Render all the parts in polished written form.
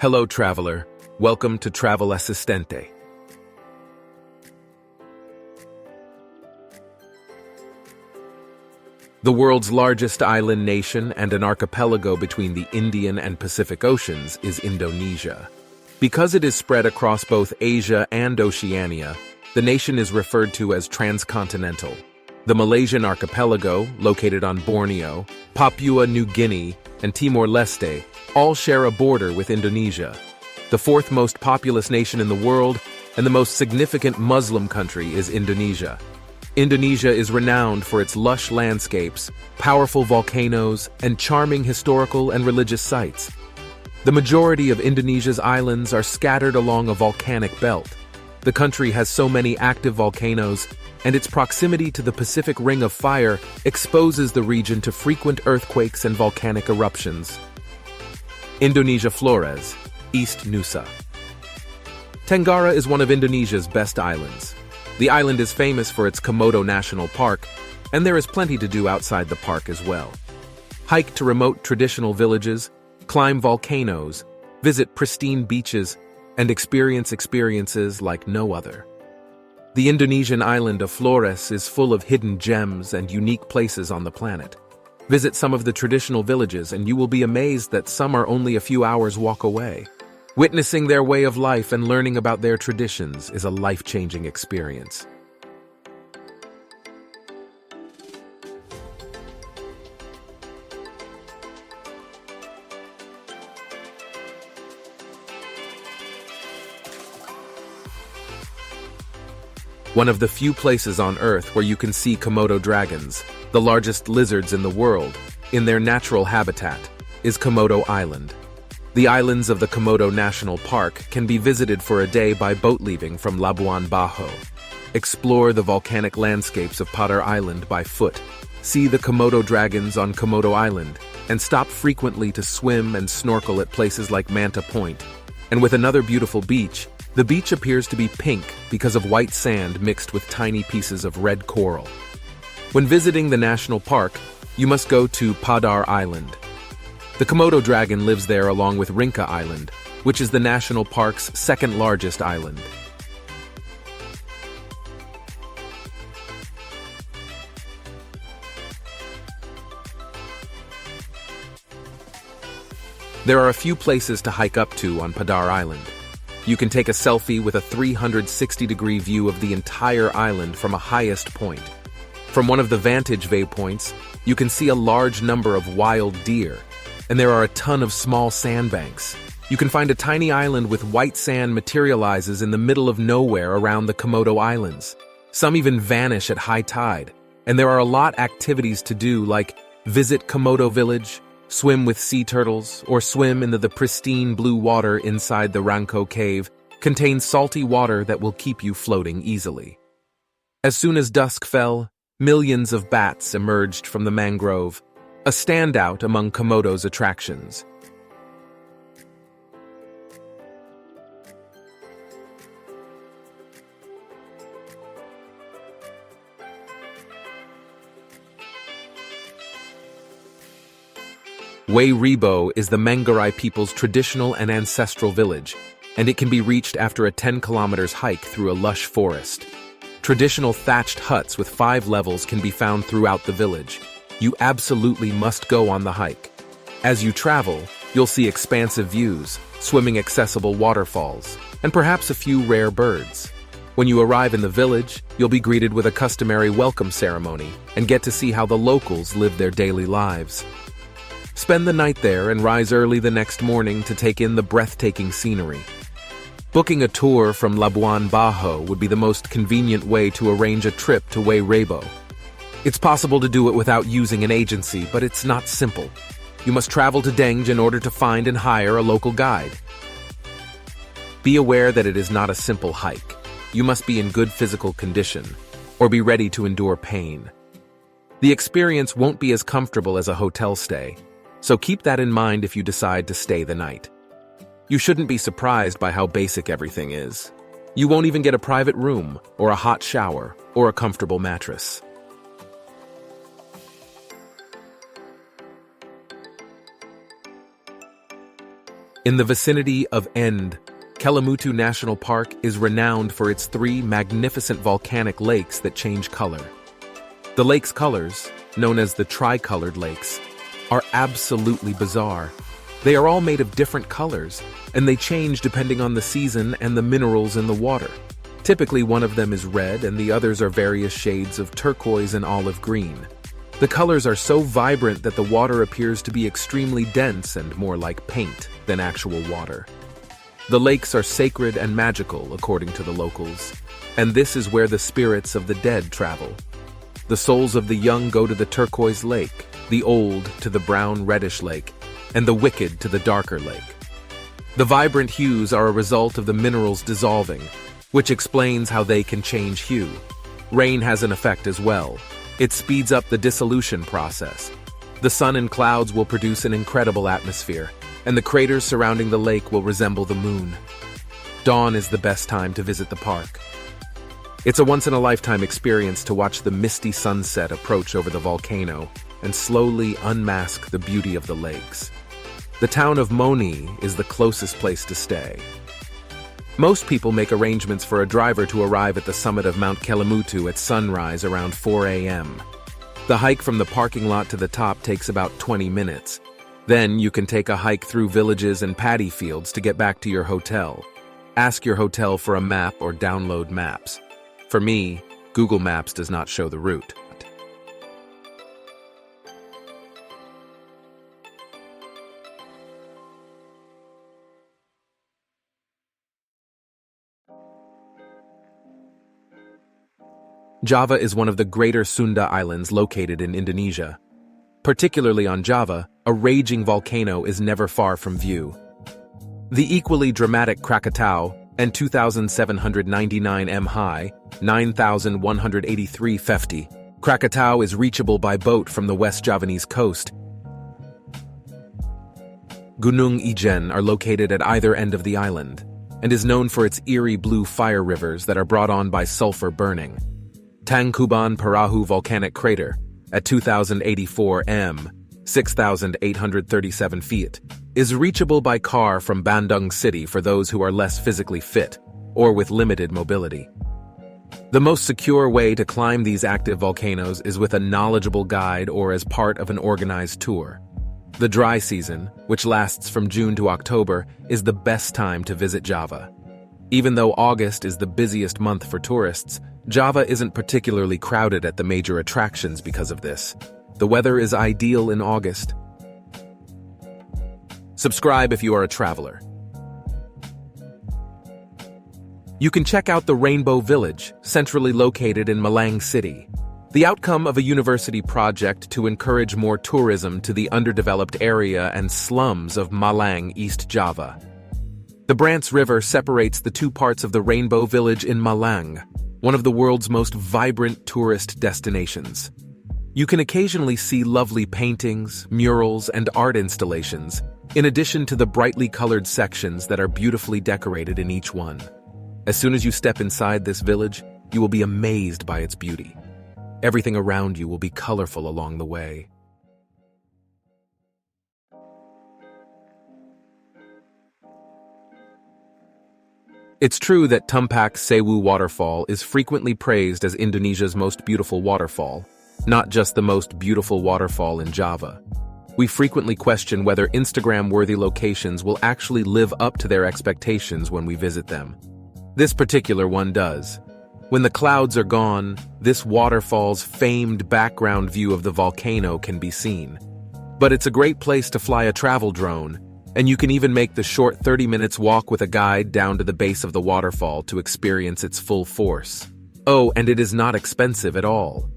Hello, traveler. Welcome to TravelAssistente. The world's largest island nation and an archipelago between the Indian and Pacific Oceans is Indonesia. Because it is spread across both Asia and Oceania, the nation is referred to as transcontinental. The Malaysian archipelago, located on Borneo, Papua New Guinea, and Timor Leste, all share a border with Indonesia. The fourth most populous nation in the world and the most significant Muslim country is Indonesia. Indonesia is renowned for its lush landscapes, powerful volcanoes, and charming historical and religious sites. The majority of Indonesia's islands are scattered along a volcanic belt. The country has so many active volcanoes, and its proximity to the Pacific Ring of Fire exposes the region to frequent earthquakes and volcanic eruptions. Indonesia Flores, East Nusa. Tenggara is one of Indonesia's best islands. The island is famous for its Komodo National Park, and there is plenty to do outside the park as well. Hike to remote traditional villages, climb volcanoes, visit pristine beaches, and experience experiences like no other. The Indonesian island of Flores is full of hidden gems and unique places on the planet. Visit some of the traditional villages and you will be amazed that some are only a few hours' walk away. Witnessing their way of life and learning about their traditions is a life-changing experience. One of the few places on Earth where you can see Komodo dragons, the largest lizards in the world, in their natural habitat, is Komodo Island. The islands of the Komodo National Park can be visited for a day by boat leaving from Labuan Bajo. Explore the volcanic landscapes of Padar Island by foot. See the Komodo dragons on Komodo Island, and stop frequently to swim and snorkel at places like Manta Point. And with another beautiful beach, the beach appears to be pink because of white sand mixed with tiny pieces of red coral. When visiting the national park, you must go to Padar Island. The Komodo dragon lives there along with Rinca Island, which is the national park's second largest island. There are a few places to hike up to on Padar Island. You can take a selfie with a 360-degree view of the entire island from a highest point. From one of the vantage waypoints, you can see a large number of wild deer, and there are a ton of small sandbanks. You can find a tiny island with white sand materializes in the middle of nowhere around the Komodo Islands. Some even vanish at high tide, and there are a lot of activities to do like visit Komodo Village, swim with sea turtles, or swim in the pristine blue water inside the Ranco Cave, contains salty water that will keep you floating easily. As soon as dusk fell, millions of bats emerged from the mangrove, a standout among Komodo's attractions. Rebo is the Manggarai people's traditional and ancestral village, and it can be reached after a 10 kilometers hike through a lush forest. Traditional thatched huts with 5 levels can be found throughout the village. You absolutely must go on the hike. As you travel, you'll see expansive views, swimming accessible waterfalls, and perhaps a few rare birds. When you arrive in the village, you'll be greeted with a customary welcome ceremony and get to see how the locals live their daily lives. Spend the night there and rise early the next morning to take in the breathtaking scenery. Booking a tour from Labuan Bajo would be the most convenient way to arrange a trip to Rebo. It's possible to do it without using an agency, but it's not simple. You must travel to Deng in order to find and hire a local guide. Be aware that it is not a simple hike. You must be in good physical condition, or be ready to endure pain. The experience won't be as comfortable as a hotel stay, so keep that in mind if you decide to stay the night. You shouldn't be surprised by how basic everything is. You won't even get a private room, or a hot shower, or a comfortable mattress. In the vicinity of Kelimutu National Park is renowned for its 3 magnificent volcanic lakes that change color. The lake's colors, known as the tricolored lakes, are absolutely bizarre. They are all made of different colors, and they change depending on the season and the minerals in the water. Typically, one of them is red and the others are various shades of turquoise and olive green. The colors are so vibrant that the water appears to be extremely dense and more like paint than actual water. The lakes are sacred and magical, according to the locals, and this is where the spirits of the dead travel. The souls of the young go to the turquoise lake, the old to the brown-reddish lake, and the wicked to the darker lake. The vibrant hues are a result of the minerals dissolving, which explains how they can change hue. Rain has an effect as well. It speeds up the dissolution process. The sun and clouds will produce an incredible atmosphere, and the craters surrounding the lake will resemble the moon. Dawn is the best time to visit the park. It's a once-in-a-lifetime experience to watch the misty sunset approach over the volcano and slowly unmask the beauty of the lakes. The town of Moni is the closest place to stay. Most people make arrangements for a driver to arrive at the summit of Mount Kelimutu at sunrise around 4 a.m. The hike from the parking lot to the top takes about 20 minutes. Then you can take a hike through villages and paddy fields to get back to your hotel. Ask your hotel for a map or download maps. For me, Google Maps does not show the route. Java is one of the greater Sunda Islands located in Indonesia. Particularly on Java, a raging volcano is never far from view. The equally dramatic Krakatau and 2,799 m high, 9,183 ft. Krakatau is reachable by boat from the West Javanese coast. Gunung Ijen are located at either end of the island, and is known for its eerie blue fire rivers that are brought on by sulfur burning. Tangkuban Perahu volcanic crater, at 2,084 m, 6,837 feet, is reachable by car from Bandung City for those who are less physically fit or with limited mobility. The most secure way to climb these active volcanoes is with a knowledgeable guide or as part of an organized tour. The dry season, which lasts from June to October, is the best time to visit Java. Even though August is the busiest month for tourists, Java isn't particularly crowded at the major attractions because of this. The weather is ideal in August. Subscribe if you are a traveler. You can check out the Rainbow Village, centrally located in Malang City, the outcome of a university project to encourage more tourism to the underdeveloped area and slums of Malang, East Java. The Brants River separates the two parts of the Rainbow Village in Malang, one of the world's most vibrant tourist destinations. You can occasionally see lovely paintings, murals, and art installations, in addition to the brightly colored sections that are beautifully decorated in each one. As soon as you step inside this village, you will be amazed by its beauty. Everything around you will be colorful along the way. It's true that Tumpak Sewu Waterfall is frequently praised as Indonesia's most beautiful waterfall, not just the most beautiful waterfall in Java. We frequently question whether Instagram-worthy locations will actually live up to their expectations when we visit them. This particular one does. When the clouds are gone, this waterfall's famed background view of the volcano can be seen. But it's a great place to fly a travel drone, and you can even make the short 30 minutes walk with a guide down to the base of the waterfall to experience its full force. Oh, and it is not expensive at all.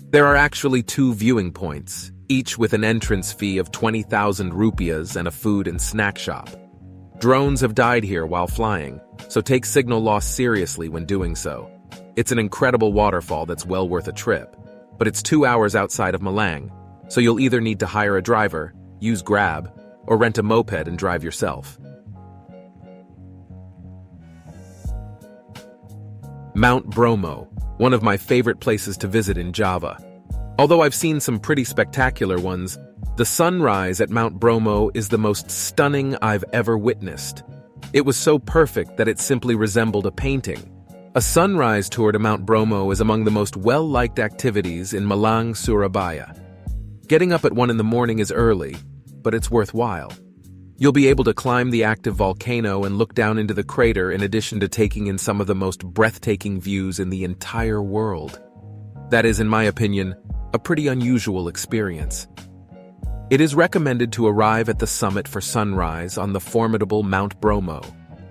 There are actually 2 viewing points, each with an entrance fee of 20,000 rupiahs and a food and snack shop. Drones have died here while flying, so take signal loss seriously when doing so. It's an incredible waterfall that's well worth a trip, but it's 2 hours outside of Malang, so you'll either need to hire a driver, use Grab, or rent a moped and drive yourself. Mt.Bromo, one of my favorite places to visit in Java. Although I've seen some pretty spectacular ones, The sunrise at Mount Bromo is the most stunning I've ever witnessed. It was so perfect that it simply resembled a painting. A sunrise tour to Mount Bromo is among the most well-liked activities in Malang, Surabaya. Getting up at 1 in the morning is early, but it's worthwhile. You'll be able to climb the active volcano and look down into the crater in addition to taking in some of the most breathtaking views in the entire world. That is, in my opinion, a pretty unusual experience. It is recommended to arrive at the summit for sunrise on the formidable Mount Bromo,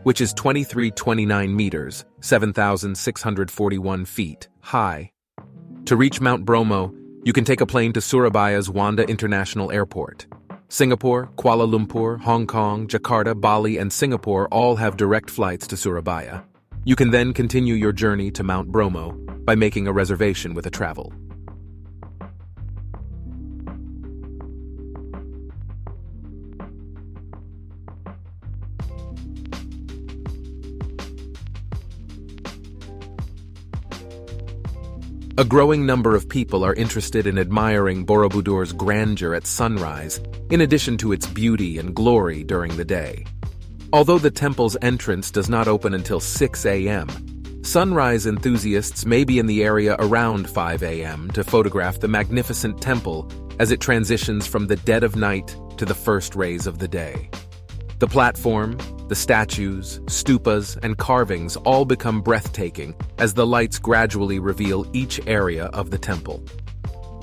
which is 2329 meters, 7,641 feet, high. To reach Mount Bromo, you can take a plane to Surabaya's Wanda International Airport. Singapore, Kuala Lumpur, Hong Kong, Jakarta, Bali, and Singapore all have direct flights to Surabaya. You can then continue your journey to Mount Bromo by making a reservation with a travel. A growing number of people are interested in admiring Borobudur's grandeur at sunrise, in addition to its beauty and glory during the day. Although the temple's entrance does not open until 6 a.m., sunrise enthusiasts may be in the area around 5 a.m. to photograph the magnificent temple as it transitions from the dead of night to the first rays of the day. The platform, the statues, stupas, and carvings all become breathtaking as the lights gradually reveal each area of the temple.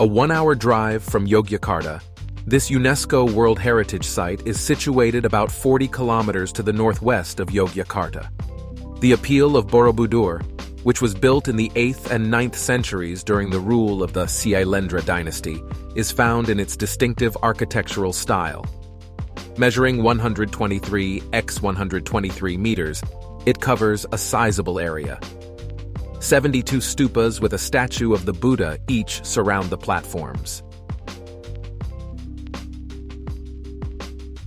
A 1-hour drive from Yogyakarta, this UNESCO World Heritage Site is situated about 40 kilometers to the northwest of Yogyakarta. The appeal of Borobudur, which was built in the 8th and 9th centuries during the rule of the Syailendra dynasty, is found in its distinctive architectural style. Measuring 123 x 123 meters, it covers a sizable area. 72 stupas with a statue of the Buddha each surround the platforms.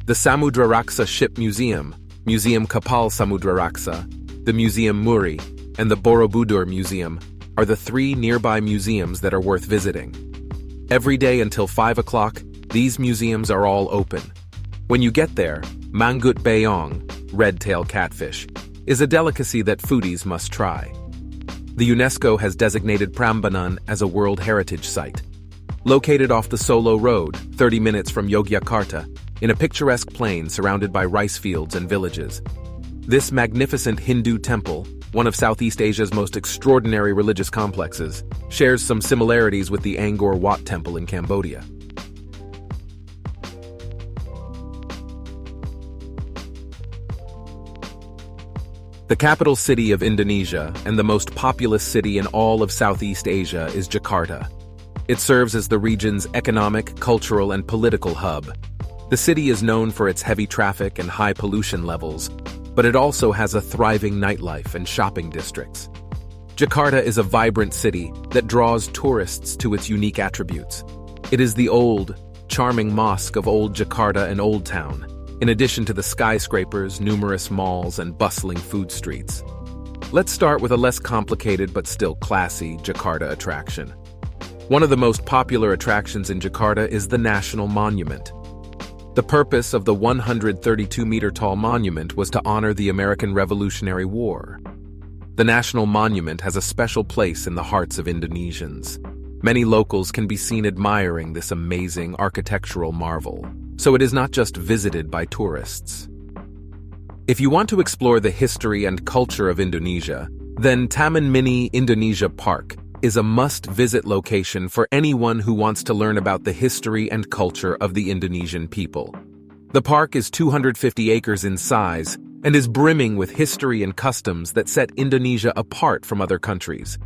The Samudraraksa Ship Museum, Museum Kapal Samudraraksa, the Museum Muri, and the Borobudur Museum are the 3 nearby museums that are worth visiting. Every day until 5 o'clock, these museums are all open. When you get there, Manggut Bayong, red-tail catfish, is a delicacy that foodies must try. The UNESCO has designated Prambanan as a World Heritage Site. Located off the Solo Road, 30 minutes from Yogyakarta, in a picturesque plain surrounded by rice fields and villages. This magnificent Hindu temple, one of Southeast Asia's most extraordinary religious complexes, shares some similarities with the Angkor Wat Temple in Cambodia. The capital city of Indonesia and the most populous city in all of Southeast Asia is Jakarta. It serves as the region's economic, cultural, and political hub. The city is known for its heavy traffic and high pollution levels, but it also has a thriving nightlife and shopping districts. Jakarta is a vibrant city that draws tourists to its unique attributes. It is the old, charming mosque of Old Jakarta and Old Town, in addition to the skyscrapers, numerous malls, and bustling food streets. Let's start with a less complicated but still classy Jakarta attraction. One of the most popular attractions in Jakarta is the National Monument. The purpose of the 132-meter-tall monument was to honor the American Revolutionary War. The National Monument has a special place in the hearts of Indonesians. Many locals can be seen admiring this amazing architectural marvel, so it is not just visited by tourists. If you want to explore the history and culture of Indonesia, then Taman Mini Indonesia Park is a must-visit location for anyone who wants to learn about the history and culture of the Indonesian people. The park is 250 acres in size and is brimming with history and customs that set Indonesia apart from other countries.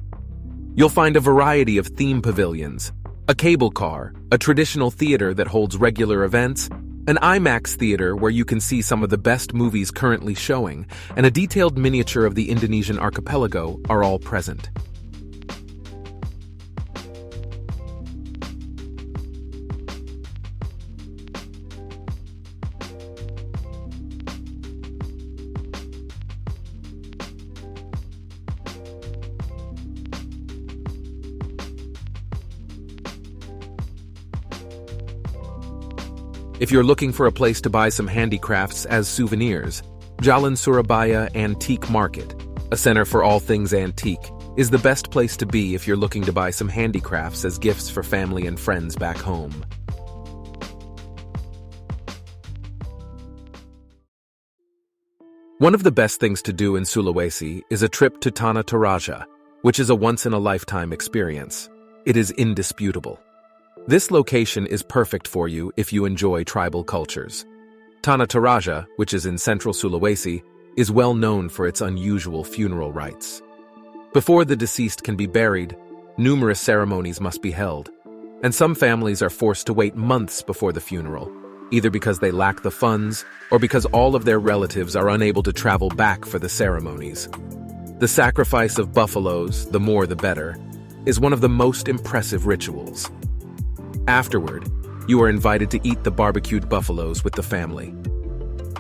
You'll find a variety of theme pavilions, a cable car, a traditional theater that holds regular events, an IMAX theater where you can see some of the best movies currently showing, and a detailed miniature of the Indonesian archipelago are all present. If you're looking for a place to buy some handicrafts as souvenirs, Jalan Surabaya Antique Market, a center for all things antique, is the best place to be if you're looking to buy some handicrafts as gifts for family and friends back home. One of the best things to do in Sulawesi is a trip to Tanah Toraja, which is a once-in-a-lifetime experience. It is indisputable. This location is perfect for you if you enjoy tribal cultures. Tanah Toraja, which is in central Sulawesi, is well known for its unusual funeral rites. Before the deceased can be buried, numerous ceremonies must be held, and some families are forced to wait months before the funeral, either because they lack the funds or because all of their relatives are unable to travel back for the ceremonies. The sacrifice of buffaloes, the more the better, is one of the most impressive rituals. Afterward, you are invited to eat the barbecued buffaloes with the family.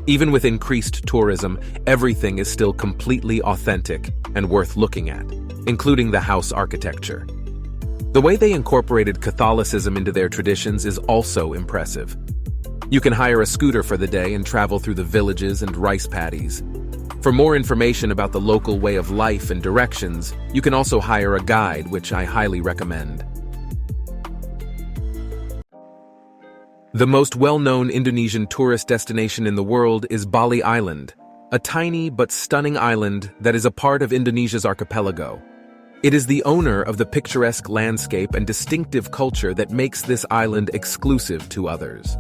Even with increased tourism, everything is still completely authentic and worth looking at, including the house architecture. The way they incorporated Catholicism into their traditions is also impressive. You can hire a scooter for the day and travel through the villages and rice paddies. For more information about the local way of life and directions, you can also hire a guide, which I highly recommend. The most well-known Indonesian tourist destination in the world is Bali Island, a tiny but stunning island that is a part of Indonesia's archipelago. It is the owner of the picturesque landscape and distinctive culture that makes this island exclusive to others.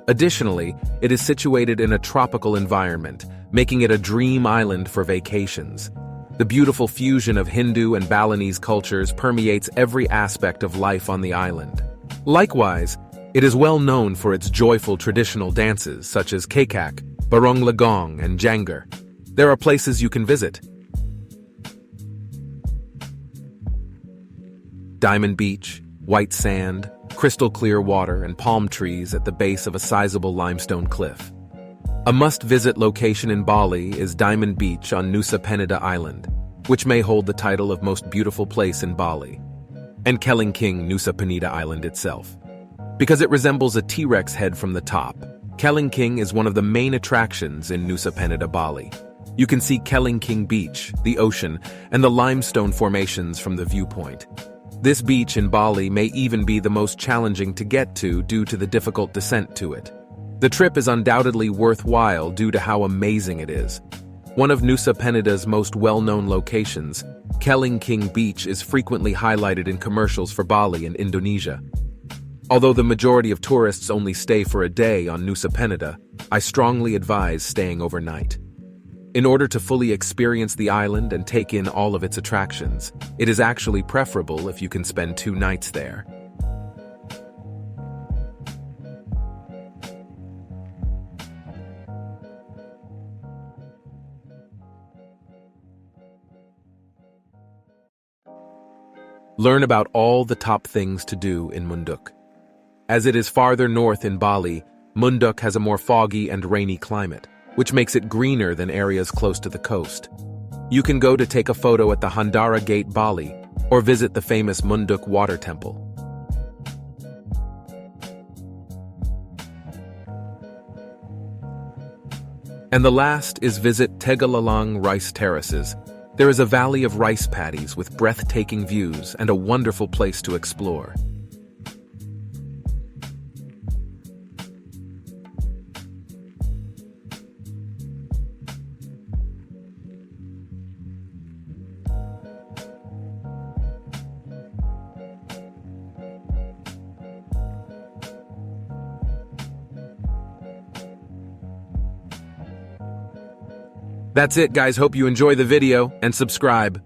Additionally, it is situated in a tropical environment, making it a dream island for vacations. The beautiful fusion of Hindu and Balinese cultures permeates every aspect of life on the island. Likewise, it is well known for its joyful traditional dances such as kekak, barong legong, and jangger. There are places you can visit. Diamond Beach, white sand, crystal clear water, and palm trees at the base of a sizable limestone cliff. A must-visit location in Bali is Diamond Beach on Nusa Penida Island, which may hold the title of most beautiful place in Bali, and Kelingking Nusa Penida Island itself. Because it resembles a T-Rex head from the top, Kelingking is one of the main attractions in Nusa Penida, Bali. You can see Kelingking Beach, the ocean, and the limestone formations from the viewpoint. This beach in Bali may even be the most challenging to get to due to the difficult descent to it. The trip is undoubtedly worthwhile due to how amazing it is. One of Nusa Penida's most well-known locations, Kelingking Beach is frequently highlighted in commercials for Bali and Indonesia. Although the majority of tourists only stay for a day on Nusa Penida, I strongly advise staying overnight. In order to fully experience the island and take in all of its attractions, it is actually preferable if you can spend 2 nights there. Learn about all the top things to do in Munduk. As it is farther north in Bali, Munduk has a more foggy and rainy climate, which makes it greener than areas close to the coast. You can go to take a photo at the Handara Gate Bali, or visit the famous Munduk Water Temple. And the last is visit Tegalalang Rice Terraces. There is a valley of rice paddies with breathtaking views and a wonderful place to explore. That's it, guys. Hope you enjoy the video and subscribe.